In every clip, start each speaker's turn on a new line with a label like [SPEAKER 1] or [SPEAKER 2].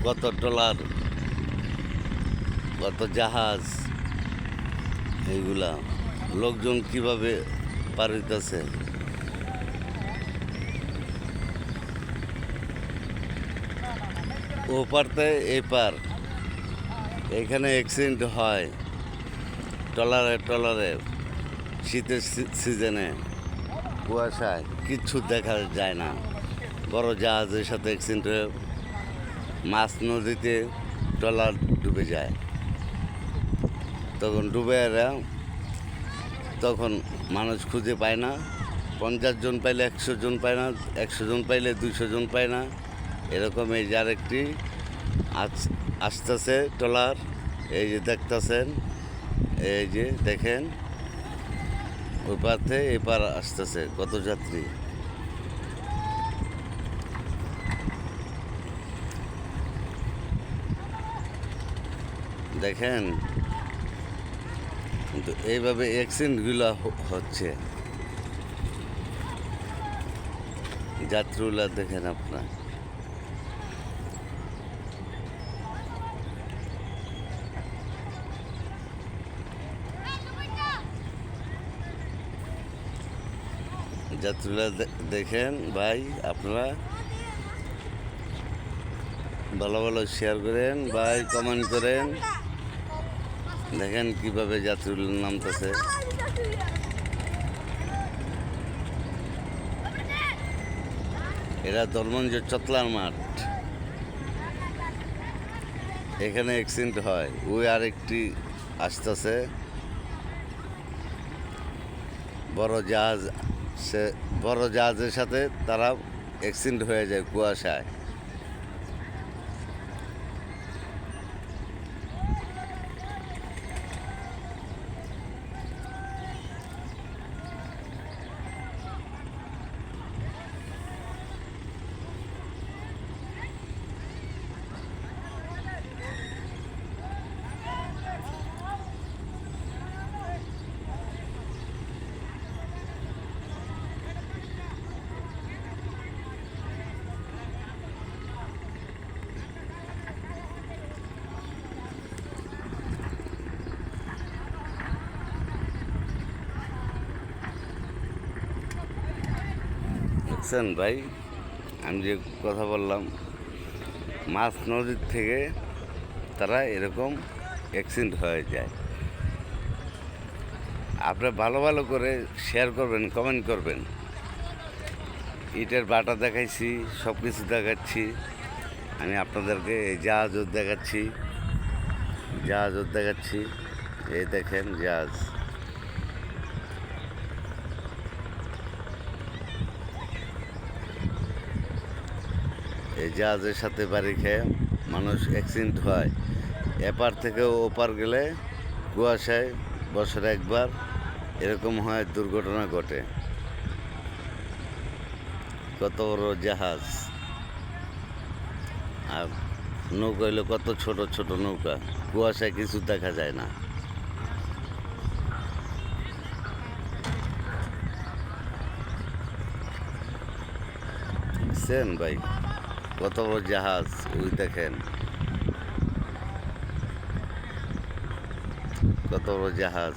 [SPEAKER 1] কত ট্রলার, কত জাহাজ, এইগুলা লোকজন কিভাবে পার হইতেছে। ও পারতে এই পার, এখানে অ্যাক্সিডেন্ট হয় ট্রলারে ট্রলারে। শীতের সিজনে কুয়াশায় কিচ্ছু দেখা যায় না। বড় জাহাজের সাথে অ্যাক্সিডেন্ট হয়ে মাছ নদীতে ট্রলার ডুবে যায়। তখন ডুবে এরা, তখন মানুষ খুঁজে পায় না। 50 জন পাইলে 100 জন পায় না, 100 জন পাইলে 200 জন পায় না। এরকম এই যে আরেকটি আসতেছে ট্রলার, এই যে দেখতেছেন, এই যে দেখেন ওই পার থেকে এই পার আসতেছে কত যাত্রী। দেখেন, কিন্তু এইভাবে অ্যাক্সিডেন্টগুলো হচ্ছে। যাত্রীগুলা দেখেন আপনার, যাত্রীরা দেখেন ভাই, আপনারা ভালো ভালো শেয়ার করেন ভাই, কমেন্ট করেন। দেখেন কিভাবে যাত্রীগুলো নামতেছে। এরা ধর্মঞ্জ চতলার মাঠ, এখানে অ্যাক্সিডেন্ট হয়। ওই আরেকটি আসতেছে বড় জাহাজ, সে বড় জাহাজের সাথে তারা অ্যাক্সিডেন্ট হয়ে যায় কুয়াশায়। দেখছেন ভাই, আমি যে কথা বললাম, মাছ নদীর থেকে তারা এরকম অ্যাক্সিডেন্ট হয়ে যায়। আপনারা ভালো ভালো করে শেয়ার করবেন, কমেন্ট করবেন। ইটের বাটা দেখাইছি, সব কিছু দেখাচ্ছি আমি আপনাদেরকে। এই জাহাজও দেখাচ্ছি, জাহাজও দেখাচ্ছি। এই দেখেন জাহাজ, এই জাহাজের সাথে বাড়ি খেয়ে মানুষ অ্যাক্সিডেন্ট হয়। এপার থেকে ওপার গেলে কুয়াশায় বছরে একবার এরকম হয়, দুর্ঘটনা ঘটে। কত বড় জাহাজ, আর নৌকা হইলো কত ছোট ছোট নৌকা, কুয়াশায় কিছু দেখা যায় না। দেখছেন ভাই, কত বড় জাহাজ, ওই দেখেন কত বড় জাহাজ।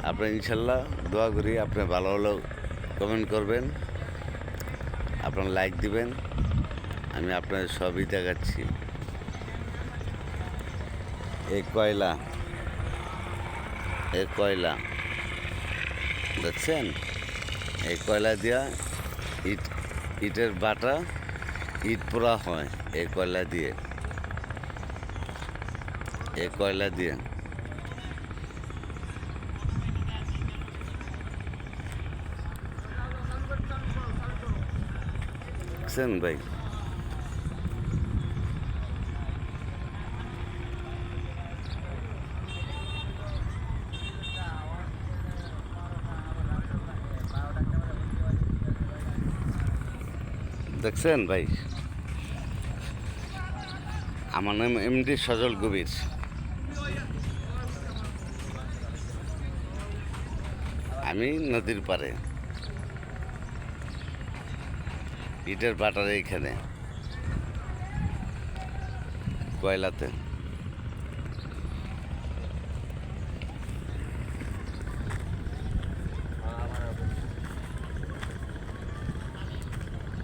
[SPEAKER 1] আপনি ইনশাল্লাহ দোয়া করি আপনি ভালো ভালো কমেন্ট করবেন, আপনার লাইক দিবেন, আমি আপনার সবই দেখাচ্ছি। এই কয়লা, এই কয়লা দেখছেন, এই কয়লা দিয়া ইটের বাটা, ইট পোড়া হয় এই কয়লা দিয়ে, এই কয়লা দিয়ে। দেখছেন ভাই, দেখছেন ভাই। আমার নাম এমডি সজল কবির। আমি নদীর পাড়ে, ইটের পাটার এইখানে, কয়লাতে।